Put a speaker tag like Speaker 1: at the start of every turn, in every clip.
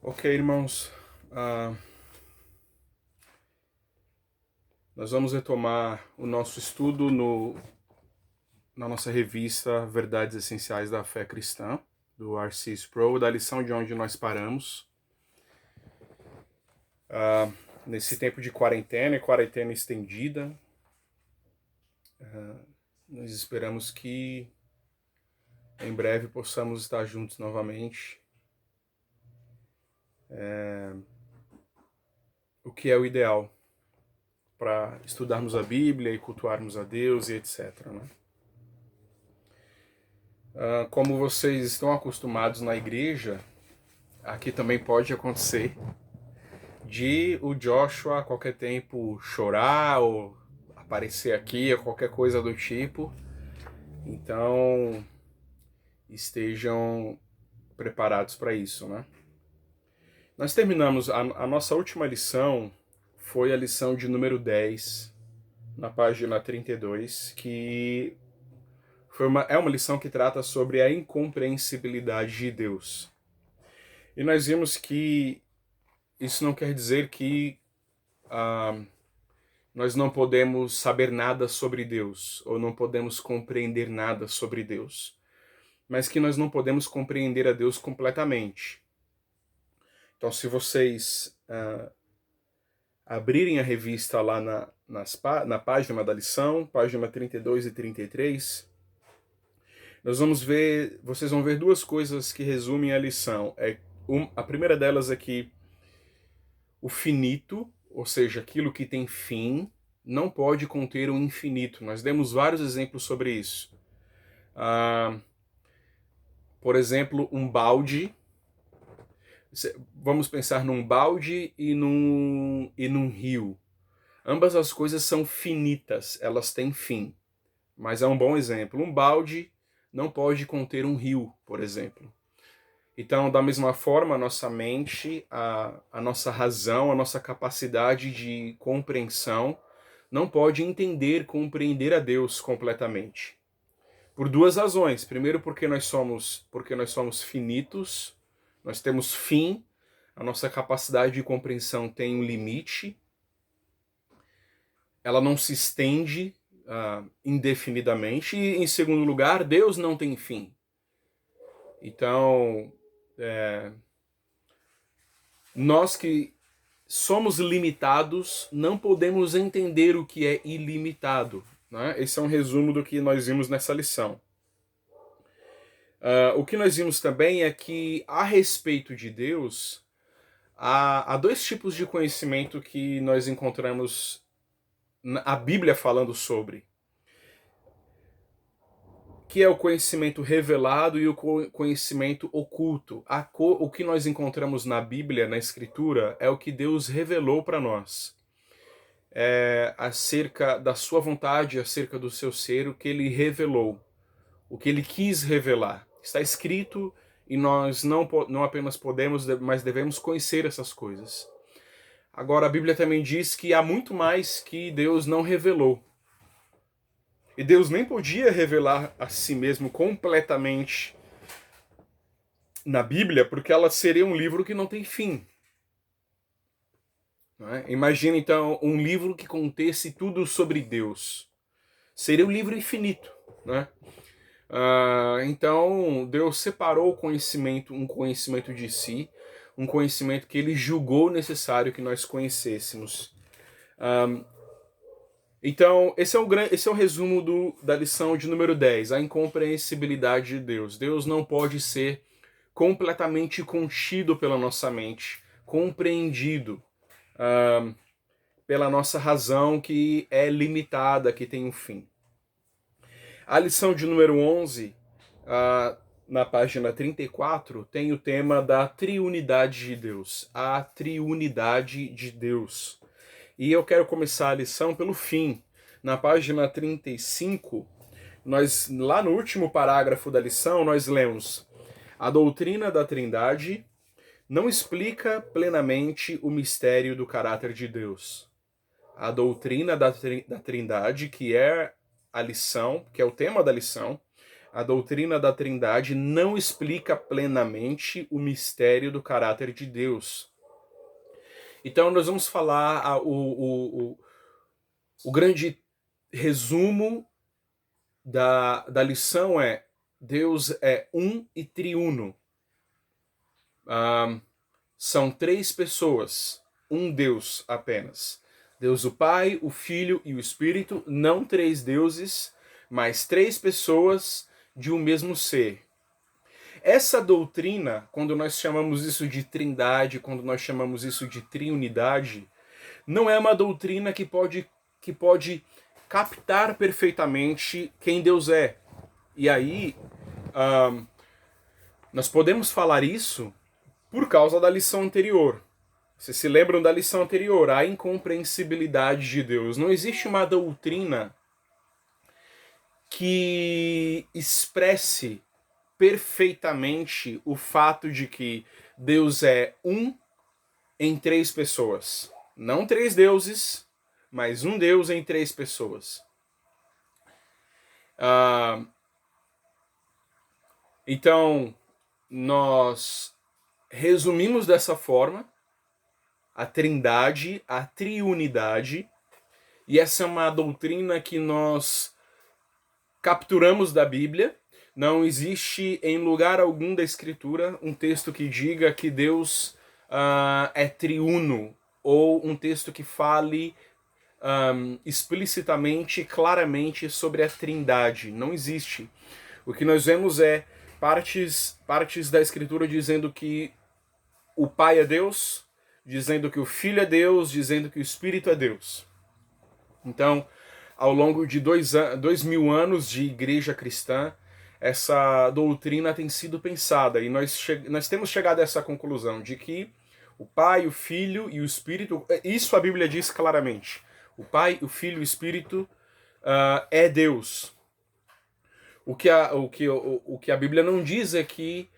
Speaker 1: Ok, irmãos, ah, nós vamos retomar o nosso estudo na nossa revista Verdades Essenciais da Fé Cristã, do R.C. Sproul, da lição de onde nós paramos. Nesse tempo de quarentena e quarentena estendida, nós esperamos que em breve possamos estar juntos novamente, o que é o ideal para estudarmos a Bíblia e cultuarmos a Deus e etc. Né? Como vocês estão acostumados na igreja, aqui também pode acontecer de o Joshua a qualquer tempo chorar ou aparecer aqui ou qualquer coisa do tipo. Então estejam preparados para isso, né? Nós terminamos a nossa última lição, foi a lição de número 10, na página 32, que é uma lição que trata sobre a incompreensibilidade de Deus. E nós vimos que isso não quer dizer que nós não podemos saber nada sobre Deus, ou não podemos compreender nada sobre Deus, mas que nós não podemos compreender a Deus completamente. Então, se vocês abrirem a revista lá na página da lição, página 32 e 33, vocês vão ver duas coisas que resumem a lição. A primeira delas é que o finito, ou seja, aquilo que tem fim, não pode conter o infinito. Nós demos vários exemplos sobre isso. Por exemplo, um balde. Vamos pensar num balde e num rio. Ambas as coisas são finitas, elas têm fim. Mas é um bom exemplo. Um balde não pode conter um rio, por exemplo. Então, da mesma forma, a nossa mente, a nossa razão, a nossa capacidade de compreensão não pode compreender a Deus completamente. Por duas razões. Primeiro, porque nós somos finitos, nós temos fim, a nossa capacidade de compreensão tem um limite, ela não se estende indefinidamente. E, em segundo lugar, Deus não tem fim. Então, nós que somos limitados, não podemos entender o que é ilimitado. Né? Esse é um resumo do que nós vimos nessa lição. O que nós vimos também é que, a respeito de Deus, há dois tipos de conhecimento que nós encontramos a Bíblia falando sobre, que é o conhecimento revelado e o conhecimento oculto. O que nós encontramos na Bíblia, na Escritura, é o que Deus revelou para nós. Acerca da sua vontade, acerca do seu ser, o que ele revelou, o que ele quis revelar. Está escrito e nós não apenas podemos, mas devemos conhecer essas coisas. Agora, a Bíblia também diz que há muito mais que Deus não revelou. E Deus nem podia revelar a si mesmo completamente na Bíblia, porque ela seria um livro que não tem fim. Não é? Imagina, então, um livro que contesse tudo sobre Deus. Seria um livro infinito. Né? Então, Deus separou um conhecimento de si, um conhecimento que ele julgou necessário que nós conhecêssemos. Então, esse é o resumo da lição de número 10, a incompreensibilidade de Deus. Deus não pode ser completamente contido pela nossa mente, compreendido pela nossa razão, que é limitada, que tem um fim. A lição de número 11, na página 34, tem o tema da triunidade de Deus. A triunidade de Deus. E eu quero começar a lição pelo fim. Na página 35, lá no último parágrafo da lição, nós lemos: a doutrina da Trindade não explica plenamente o mistério do caráter de Deus. A doutrina da Trindade, que é a lição, que é o tema da lição, a doutrina da Trindade não explica plenamente o mistério do caráter de Deus. Então nós vamos falar o grande resumo da lição é: Deus é um e triuno. São três pessoas, um Deus apenas. Deus o Pai, o Filho e o Espírito, não três deuses, mas três pessoas de um mesmo ser. Essa doutrina, quando nós chamamos isso de trindade, quando nós chamamos isso de triunidade, não é uma doutrina que pode captar perfeitamente quem Deus é. E aí, nós podemos falar isso por causa da lição anterior. Vocês se lembram da lição anterior? A incompreensibilidade de Deus. Não existe uma doutrina que expresse perfeitamente o fato de que Deus é um em três pessoas. Não três deuses, mas um Deus em três pessoas. Então, nós resumimos dessa forma a trindade, a triunidade, e essa é uma doutrina que nós capturamos da Bíblia. Não existe em lugar algum da Escritura um texto que diga que Deus é triuno, ou um texto que fale explicitamente, claramente sobre a trindade. Não existe. O que nós vemos é partes da Escritura dizendo que o Pai é Deus, dizendo que o Filho é Deus, dizendo que o Espírito é Deus. Então, ao longo de 2000 anos de igreja cristã, essa doutrina tem sido pensada, e nós temos chegado a essa conclusão de que o Pai, o Filho e o Espírito, isso a Bíblia diz claramente, o Pai, o Filho e o Espírito é Deus. O que a Bíblia não diz é que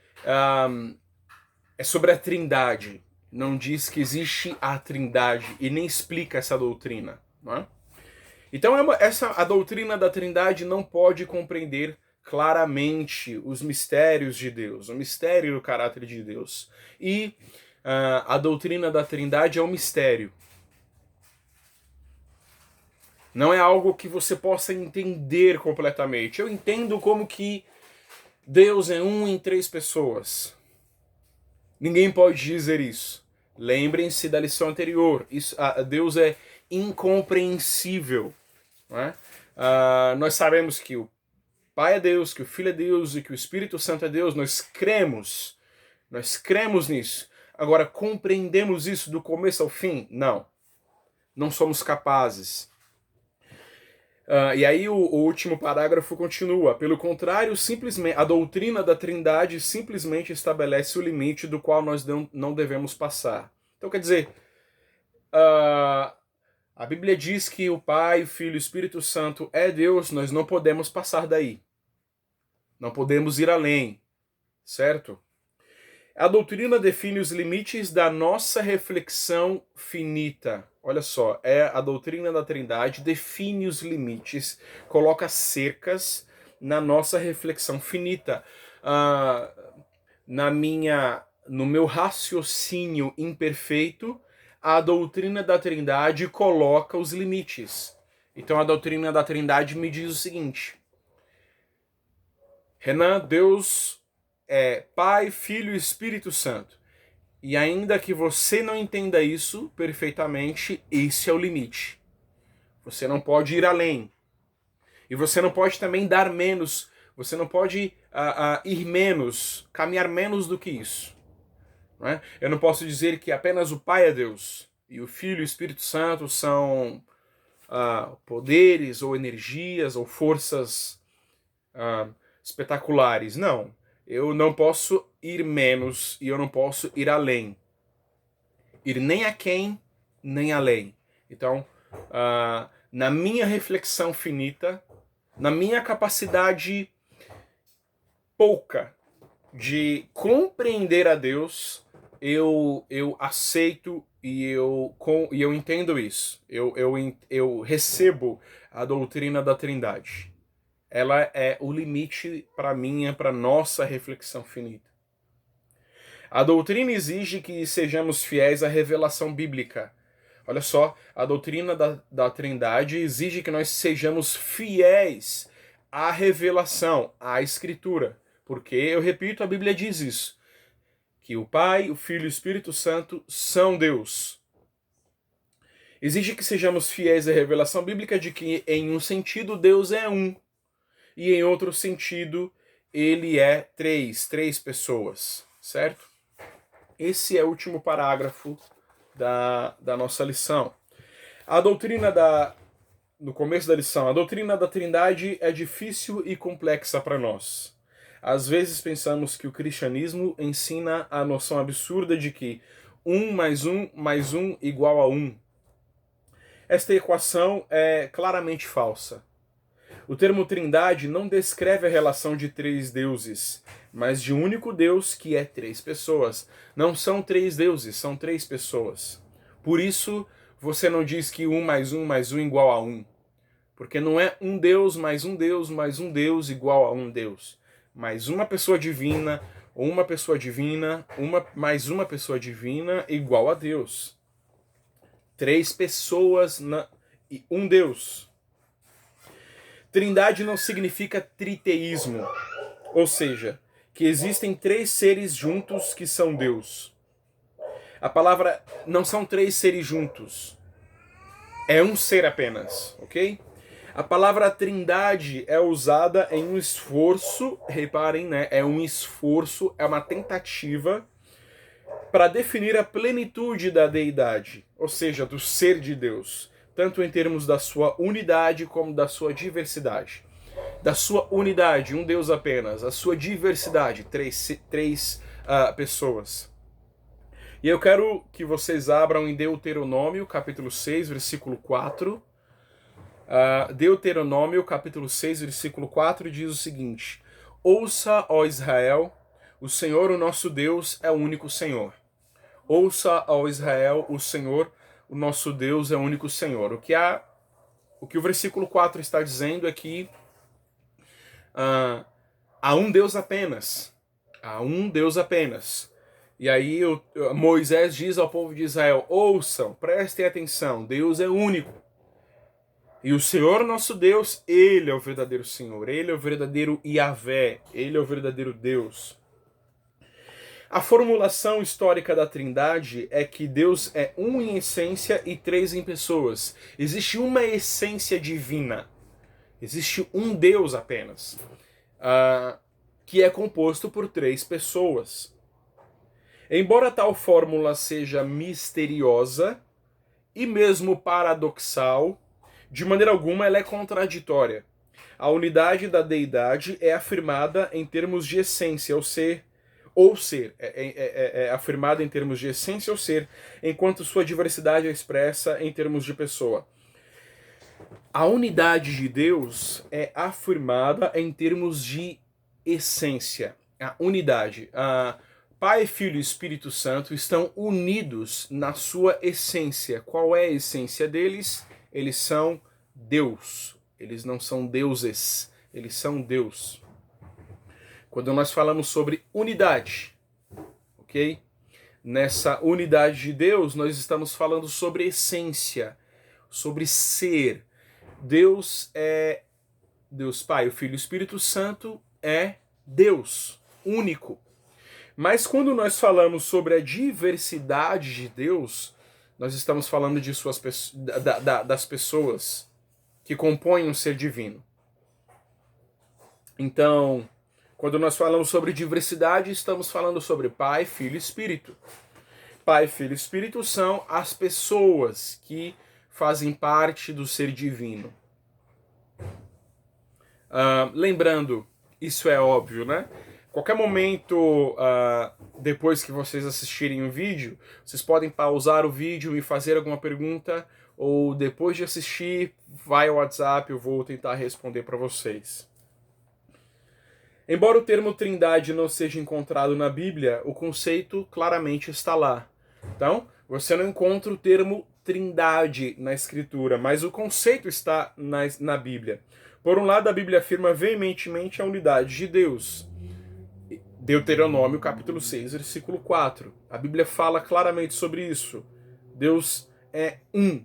Speaker 1: é sobre a trindade. Não diz que existe a trindade e nem explica essa doutrina. Não é? Então a doutrina da trindade não pode compreender claramente os mistérios de Deus, o mistério do caráter de Deus. E a doutrina da trindade é um mistério. Não é algo que você possa entender completamente. Eu entendo como que Deus é um em três pessoas. Ninguém pode dizer isso. Lembrem-se da lição anterior. Deus é incompreensível. Não é? Nós sabemos que o Pai é Deus, que o Filho é Deus e que o Espírito Santo é Deus. Nós cremos nisso. Agora, compreendemos isso do começo ao fim? Não. Não somos capazes. E aí o último parágrafo continua. Pelo contrário, simplesmente a doutrina da Trindade simplesmente estabelece o limite do qual nós não devemos passar. Então, quer dizer, a Bíblia diz que o Pai, o Filho e o Espírito Santo é Deus, nós não podemos passar daí. Não podemos ir além, certo? A doutrina define os limites da nossa reflexão finita. Olha só, a doutrina da Trindade define os limites, coloca cercas na nossa reflexão finita. No meu raciocínio imperfeito, a doutrina da Trindade coloca os limites. Então a doutrina da Trindade me diz o seguinte: Renan, Deus é Pai, Filho e Espírito Santo. E ainda que você não entenda isso perfeitamente, esse é o limite. Você não pode ir além. E você não pode também dar menos. Você não pode ir menos, caminhar menos do que isso. Não é? Eu não posso dizer que apenas o Pai é Deus e o Filho e o Espírito Santo são poderes ou energias ou forças espetaculares. Não. Eu não posso ir menos e eu não posso ir além. Ir nem a quem, nem além. Então, na minha reflexão finita, na minha capacidade pouca de compreender a Deus, eu aceito e eu entendo isso. Eu recebo a doutrina da Trindade. ela é o limite para minha, para nossa reflexão finita. A doutrina exige que sejamos fiéis à revelação bíblica. Olha só, a doutrina da Trindade exige que nós sejamos fiéis à revelação, à Escritura. Porque, eu repito, a Bíblia diz isso, que o Pai, o Filho e o Espírito Santo são Deus. Exige que sejamos fiéis à revelação bíblica de que, em um sentido, Deus é um, e em outro sentido, ele é três pessoas, certo? Esse é o último parágrafo da nossa lição. A doutrina no começo da lição, a doutrina da Trindade é difícil e complexa para nós. Às vezes pensamos que o cristianismo ensina a noção absurda de que 1 mais 1 igual a 1. Esta equação é claramente falsa. O termo Trindade não descreve a relação de três deuses, mas de um único Deus que é três pessoas. Não são três deuses, são três pessoas. Por isso, você não diz que 1 mais 1 igual a 1. Porque não é um Deus mais um Deus mais um Deus igual a um Deus. Mais uma pessoa divina, mais uma pessoa divina igual a Deus. Três pessoas e um Deus. Trindade não significa triteísmo, ou seja, que existem três seres juntos que são Deus. A palavra não são três seres juntos, é um ser apenas, ok? A palavra Trindade é usada em um esforço, reparem, né? É um esforço, é uma tentativa para definir a plenitude da deidade, ou seja, do ser de Deus, tanto em termos da sua unidade como da sua diversidade. Da sua unidade, um Deus apenas, a sua diversidade, três pessoas. E eu quero que vocês abram em Deuteronômio, capítulo 6, versículo 4. Deuteronômio, capítulo 6, versículo 4, diz o seguinte: Ouça, ó Israel, o Senhor, o nosso Deus, é o único Senhor. Ouça, ó Israel, o Senhor, o nosso Deus, é o único Senhor. O que o versículo 4 está dizendo é que há um Deus apenas. Há um Deus apenas. E aí Moisés diz ao povo de Israel: ouçam, prestem atenção, Deus é único. E o Senhor nosso Deus, Ele é o verdadeiro Senhor, Ele é o verdadeiro Yahvé, Ele é o verdadeiro Deus. A formulação histórica da Trindade é que Deus é um em essência e três em pessoas. Existe uma essência divina, existe um Deus apenas, que é composto por três pessoas. Embora tal fórmula seja misteriosa e mesmo paradoxal, de maneira alguma ela é contraditória. A unidade da deidade é afirmada em termos de essência, é afirmada em termos de essência ou ser, enquanto sua diversidade é expressa em termos de pessoa. A unidade de Deus é afirmada em termos de essência. A unidade. Pai, Filho e Espírito Santo estão unidos na sua essência. Qual é a essência deles? Eles são Deus. Eles não são deuses. Eles são Deus. Quando nós falamos sobre unidade, ok? Nessa unidade de Deus, nós estamos falando sobre essência, sobre ser. Deus é Deus Pai, o Filho e o Espírito Santo é Deus, único. Mas quando nós falamos sobre a diversidade de Deus, nós estamos falando de das pessoas que compõem o ser divino. Então, quando nós falamos sobre diversidade, estamos falando sobre Pai, Filho e Espírito. Pai, Filho e Espírito são as pessoas que fazem parte do ser divino. Lembrando, isso é óbvio, né? Qualquer momento, depois que vocês assistirem o vídeo, vocês podem pausar o vídeo e fazer alguma pergunta, ou depois de assistir, vai ao WhatsApp, eu vou tentar responder para vocês. Embora o termo Trindade não seja encontrado na Bíblia, o conceito claramente está lá. Então, você não encontra o termo Trindade na Escritura, mas o conceito está na Bíblia. Por um lado, a Bíblia afirma veementemente a unidade de Deus. Deuteronômio capítulo 6, versículo 4. A Bíblia fala claramente sobre isso. Deus é um.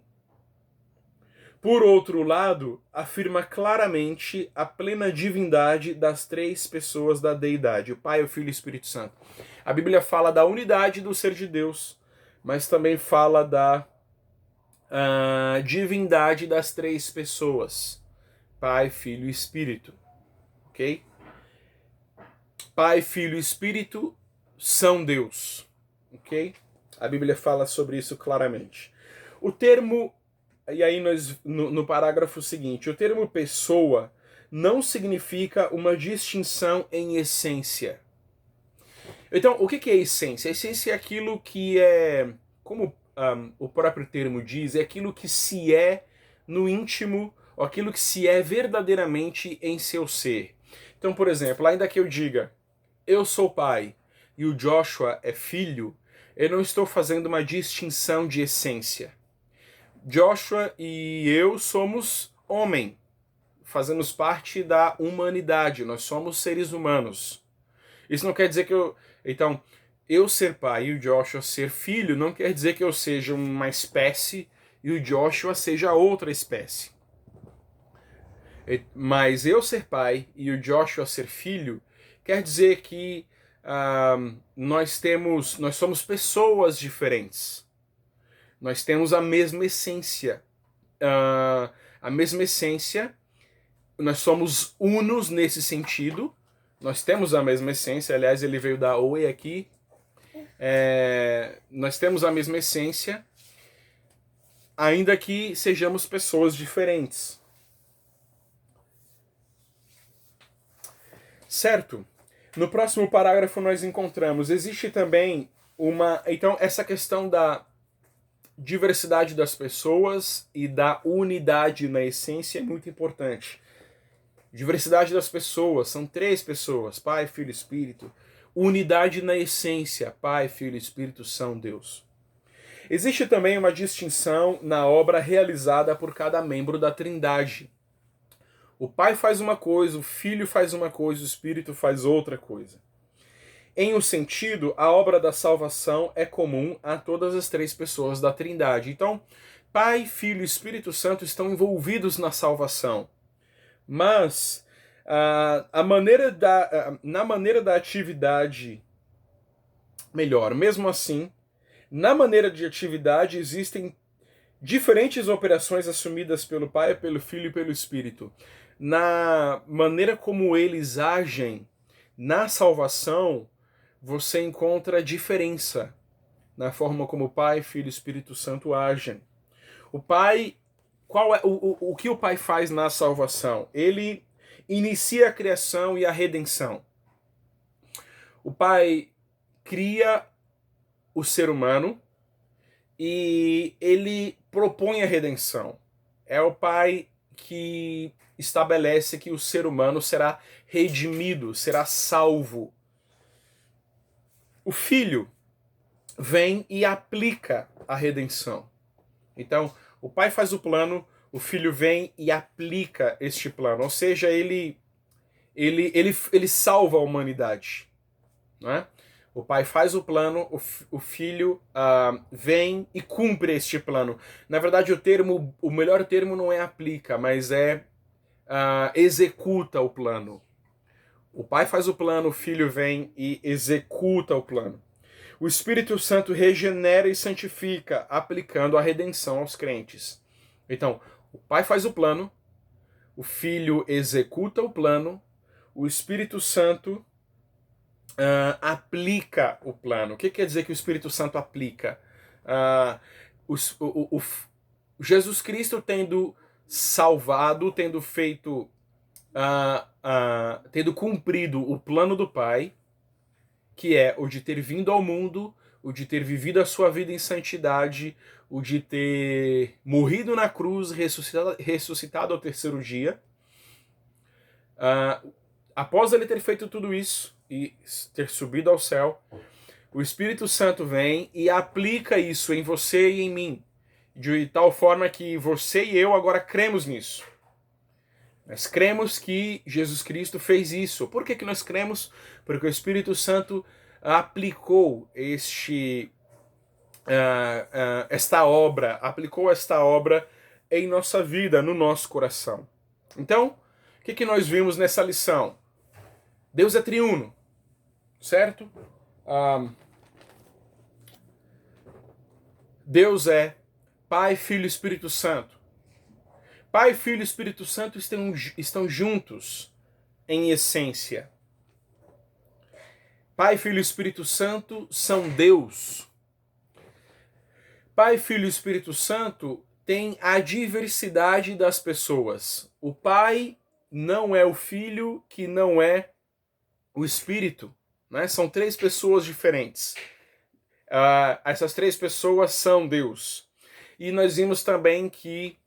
Speaker 1: Por outro lado, afirma claramente a plena divindade das três pessoas da deidade, o Pai, o Filho e o Espírito Santo. A Bíblia fala da unidade do ser de Deus, mas também fala da divindade das três pessoas, Pai, Filho e Espírito. Ok? Pai, Filho e Espírito são Deus. Ok? A Bíblia fala sobre isso claramente. O termo, e aí no parágrafo seguinte, o termo pessoa não significa uma distinção em essência. Então, o que é essência? A essência é aquilo que é, como o próprio termo diz, é aquilo que se é no íntimo, ou aquilo que se é verdadeiramente em seu ser. Então, por exemplo, ainda que eu diga, eu sou pai e o Joshua é filho, eu não estou fazendo uma distinção de essência. Joshua e eu somos homem, fazemos parte da humanidade, nós somos seres humanos. Isso não quer dizer que eu... Então, eu ser pai e o Joshua ser filho não quer dizer que eu seja uma espécie e o Joshua seja outra espécie. Mas eu ser pai e o Joshua ser filho quer dizer que nós somos pessoas diferentes. Nós temos a mesma essência. A mesma essência, nós somos unos nesse sentido. Nós temos a mesma essência, aliás, ele veio dar oi aqui. Nós temos a mesma essência, ainda que sejamos pessoas diferentes. Certo? No próximo parágrafo nós encontramos, existe também então, essa questão da diversidade das pessoas e da unidade na essência é muito importante. Diversidade das pessoas, são três pessoas, Pai, Filho e Espírito. Unidade na essência, Pai, Filho e Espírito são Deus. Existe também uma distinção na obra realizada por cada membro da Trindade. O Pai faz uma coisa, o Filho faz uma coisa, o Espírito faz outra coisa. Em um sentido, a obra da salvação é comum a todas as três pessoas da Trindade. Então, Pai, Filho e Espírito Santo estão envolvidos na salvação. Mas na maneira da atividade, mesmo assim, na maneira de atividade existem diferentes operações assumidas pelo Pai, pelo Filho e pelo Espírito. Na maneira como eles agem na salvação, você encontra diferença na forma como o Pai, Filho e Espírito Santo agem. O Pai, o que o Pai faz na salvação? Ele inicia a criação e a redenção. O Pai cria o ser humano e ele propõe a redenção. É o Pai que estabelece que o ser humano será redimido, será salvo. O Filho vem e aplica a redenção. Então, o Pai faz o plano, o Filho vem e aplica este plano. Ou seja, ele salva a humanidade. Não é? O Pai faz o plano, o Filho vem e cumpre este plano. Na verdade, o melhor termo não é aplica, mas é executa o plano. O Pai faz o plano, o Filho vem e executa o plano. O Espírito Santo regenera e santifica, aplicando a redenção aos crentes. Então, o Pai faz o plano, o Filho executa o plano, o Espírito Santo aplica o plano. O que quer dizer que o Espírito Santo aplica? Jesus Cristo tendo salvado, tendo feito, tendo cumprido o plano do Pai, que é o de ter vindo ao mundo, o de ter vivido a sua vida em santidade, o de ter morrido na cruz, ressuscitado ao terceiro dia. Após ele ter feito tudo isso e ter subido ao céu, o Espírito Santo vem e aplica isso em você e em mim, de tal forma que você e eu agora cremos nisso. Nós cremos que Jesus Cristo fez isso. Por que nós cremos? Porque o Espírito Santo aplicou aplicou esta obra em nossa vida, no nosso coração. Então, o que nós vimos nessa lição? Deus é triuno, certo? Deus é Pai, Filho e Espírito Santo. Pai, Filho e Espírito Santo estão juntos em essência. Pai, Filho e Espírito Santo são Deus. Pai, Filho e Espírito Santo têm a diversidade das pessoas. O Pai não é o Filho, que não é o Espírito. Né? São três pessoas diferentes. Essas três pessoas são Deus. E nós vimos também que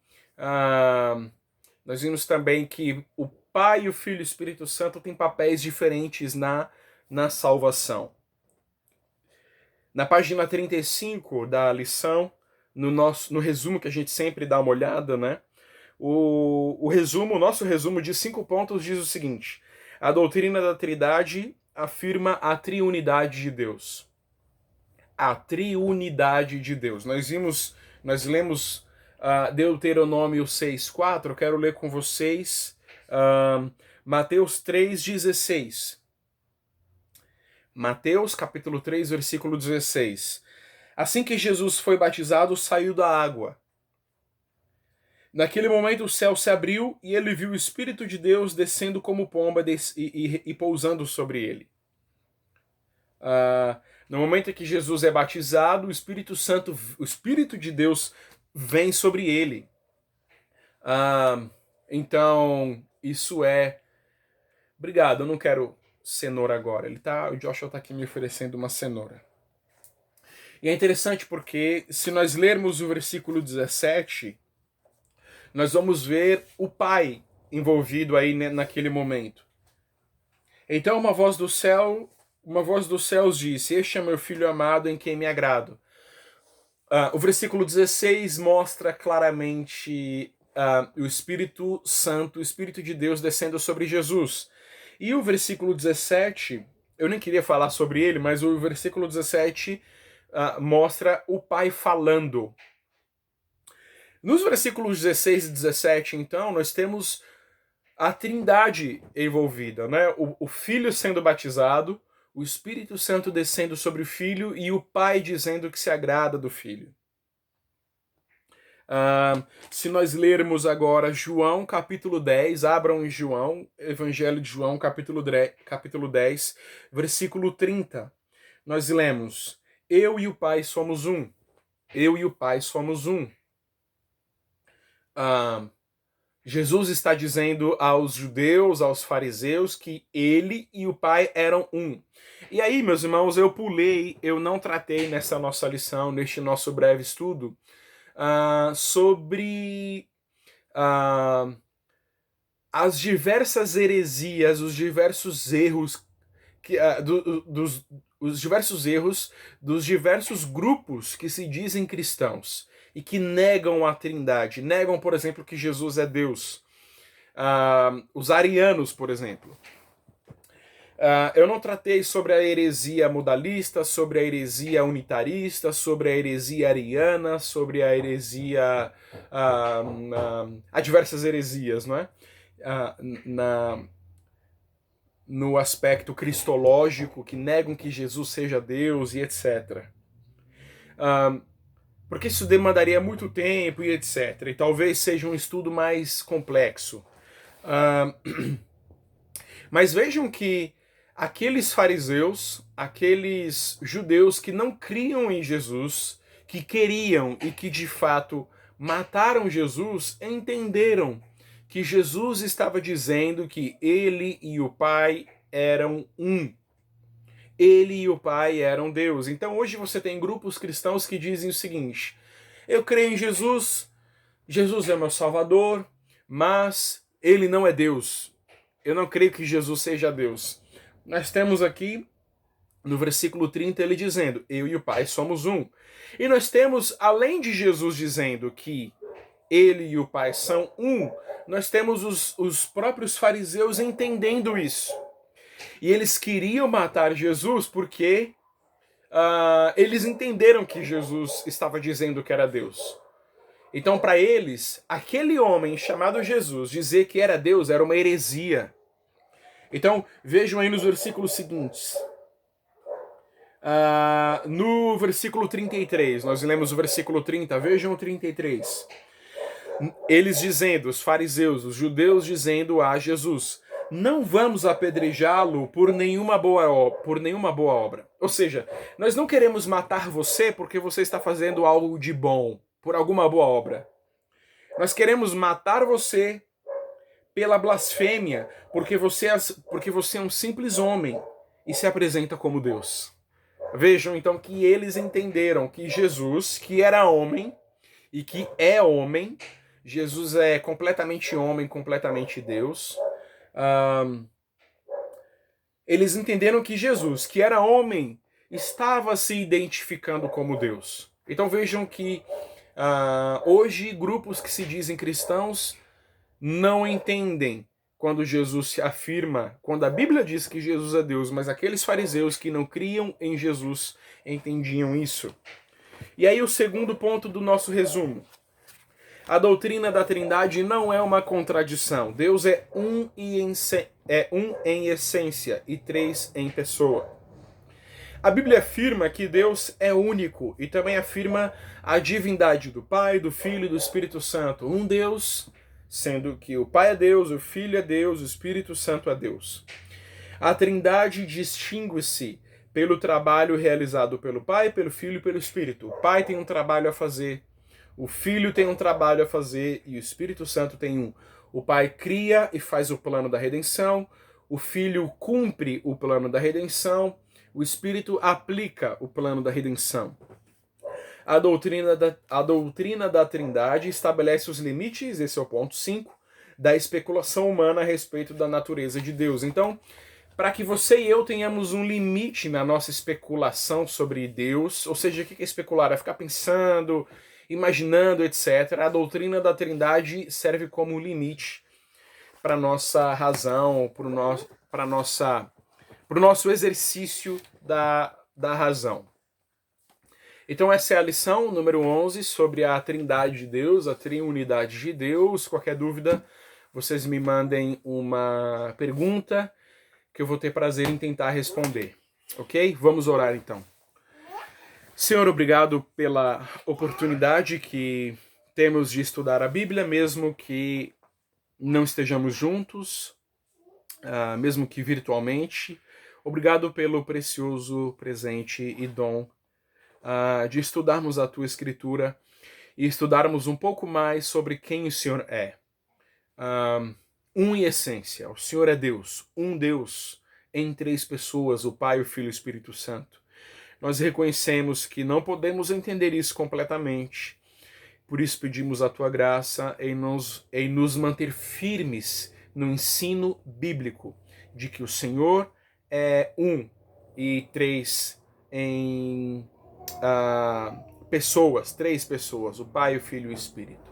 Speaker 1: o Pai, o Filho e o Espírito Santo têm papéis diferentes na salvação. Na página 35 da lição, no resumo que a gente sempre dá uma olhada, né? O nosso resumo de 5 pontos diz o seguinte: a doutrina da Trindade afirma a triunidade de Deus. A triunidade de Deus. Nós lemos Deuteronômio 6:4. Eu quero ler com vocês Mateus 3:16. Mateus capítulo 3, versículo 16. Assim que Jesus foi batizado, saiu da água. Naquele momento o céu se abriu e ele viu o Espírito de Deus descendo como pomba e pousando sobre ele. No momento em que Jesus é batizado, o Espírito de Deus vem sobre ele. Então, isso é... Obrigado, eu não quero cenoura agora. O Joshua está aqui me oferecendo uma cenoura. E é interessante porque, se nós lermos o versículo 17, nós vamos ver o Pai envolvido aí naquele momento. Então uma voz dos céus disse: este é meu filho amado em quem me agrado. O versículo 16 mostra claramente o Espírito Santo, o Espírito de Deus descendo sobre Jesus. E o versículo 17, eu nem queria falar sobre ele, mas o versículo 17 mostra o Pai falando. Nos versículos 16 e 17, então, nós temos a Trindade envolvida, né? O Filho sendo batizado, o Espírito Santo descendo sobre o Filho e o Pai dizendo que se agrada do Filho. Se nós lermos agora João capítulo 10, abram em João, Evangelho de João capítulo 10, versículo 30. Nós lemos: eu e o Pai somos um. Eu e o Pai somos um. Jesus está dizendo aos judeus, aos fariseus, que ele e o Pai eram um. E aí, meus irmãos, eu não tratei nessa nossa lição, neste nosso breve estudo, sobre as diversas heresias, os diversos erros os diversos erros dos diversos grupos que se dizem cristãos e que negam a Trindade, negam, por exemplo, que Jesus é Deus. Os arianos, por exemplo. Eu não tratei sobre a heresia modalista, sobre a heresia unitarista, sobre a heresia ariana, sobre a heresia... há diversas heresias, não é? No aspecto cristológico, que negam que Jesus seja Deus e etc. Porque isso demandaria muito tempo e etc. E talvez seja um estudo mais complexo. Mas vejam que aqueles fariseus, aqueles judeus que não criam em Jesus, que queriam e que de fato mataram Jesus, entenderam que Jesus estava dizendo que ele e o Pai eram um. Ele e o Pai eram Deus. Então hoje você tem grupos cristãos que dizem o seguinte: eu creio em Jesus, Jesus é meu Salvador, mas ele não é Deus. Eu não creio que Jesus seja Deus. Nós temos aqui, no versículo 30, ele dizendo: eu e o Pai somos um. E nós temos, além de Jesus dizendo que ele e o Pai são um, nós temos os próprios fariseus entendendo isso. E eles queriam matar Jesus porque eles entenderam que Jesus estava dizendo que era Deus. Então, para eles, aquele homem chamado Jesus dizer que era Deus era uma heresia. Então, vejam aí nos versículos seguintes. No versículo 33, nós lemos o versículo 30, vejam o 33. Eles dizendo, os fariseus, os judeus dizendo a Jesus: não vamos apedrejá-lo por nenhuma boa obra. Ou seja, nós não queremos matar você porque você está fazendo algo de bom, por alguma boa obra. Nós queremos matar você pela blasfêmia, porque você é um simples homem e se apresenta como Deus. Vejam então que eles entenderam que Jesus, que era homem e que é homem, Jesus é completamente homem, completamente Deus. Eles entenderam que Jesus, que era homem, estava se identificando como Deus. Então vejam que hoje grupos que se dizem cristãos não entendem quando Jesus se afirma, quando a Bíblia diz que Jesus é Deus, mas aqueles fariseus que não criam em Jesus entendiam isso. E aí o segundo ponto do nosso resumo. A doutrina da Trindade não é uma contradição. Deus é um em essência e três em pessoa. A Bíblia afirma que Deus é único e também afirma a divindade do Pai, do Filho e do Espírito Santo. Um Deus, sendo que o Pai é Deus, o Filho é Deus, o Espírito Santo é Deus. A Trindade distingue-se pelo trabalho realizado pelo Pai, pelo Filho e pelo Espírito. O Pai tem um trabalho a fazer, o Filho tem um trabalho a fazer e o Espírito Santo tem um. O Pai cria e faz o plano da redenção, o Filho cumpre o plano da redenção, o Espírito aplica o plano da redenção. A doutrina da Trindade estabelece os limites, esse é o ponto 5, da especulação humana a respeito da natureza de Deus. Então, para que você e eu tenhamos um limite na nossa especulação sobre Deus, ou seja, o que é especular? É ficar pensando, imaginando, etc. A doutrina da Trindade serve como limite para nossa razão, para o nosso exercício da razão. Então essa é a lição número 11 sobre a Trindade de Deus, a Triunidade de Deus. Qualquer dúvida, vocês me mandem uma pergunta que eu vou ter prazer em tentar responder. Ok? Vamos orar então. Senhor, obrigado pela oportunidade que temos de estudar a Bíblia, mesmo que não estejamos juntos, mesmo que virtualmente. Obrigado pelo precioso presente e dom de estudarmos a Tua Escritura e estudarmos um pouco mais sobre quem o Senhor é. Em essência, o Senhor é Deus, um Deus em três pessoas, o Pai, o Filho e o Espírito Santo. Nós reconhecemos que não podemos entender isso completamente, por isso pedimos a Tua graça em nos manter firmes no ensino bíblico de que o Senhor é um e três em pessoas, três pessoas, o Pai, o Filho e o Espírito.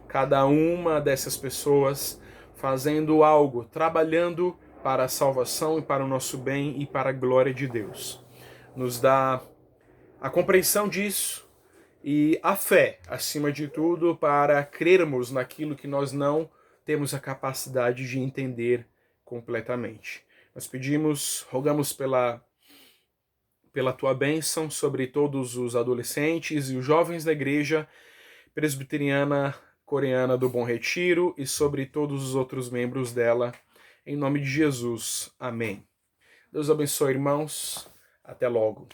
Speaker 1: Cada uma dessas pessoas fazendo algo, trabalhando para a salvação e para o nosso bem e para a glória de Deus. Nos dá a compreensão disso e a fé, acima de tudo, para crermos naquilo que nós não temos a capacidade de entender completamente. Nós rogamos pela Tua bênção sobre todos os adolescentes e os jovens da Igreja Presbiteriana Coreana do Bom Retiro e sobre todos os outros membros dela, em nome de Jesus. Amém. Deus abençoe, irmãos. Até logo.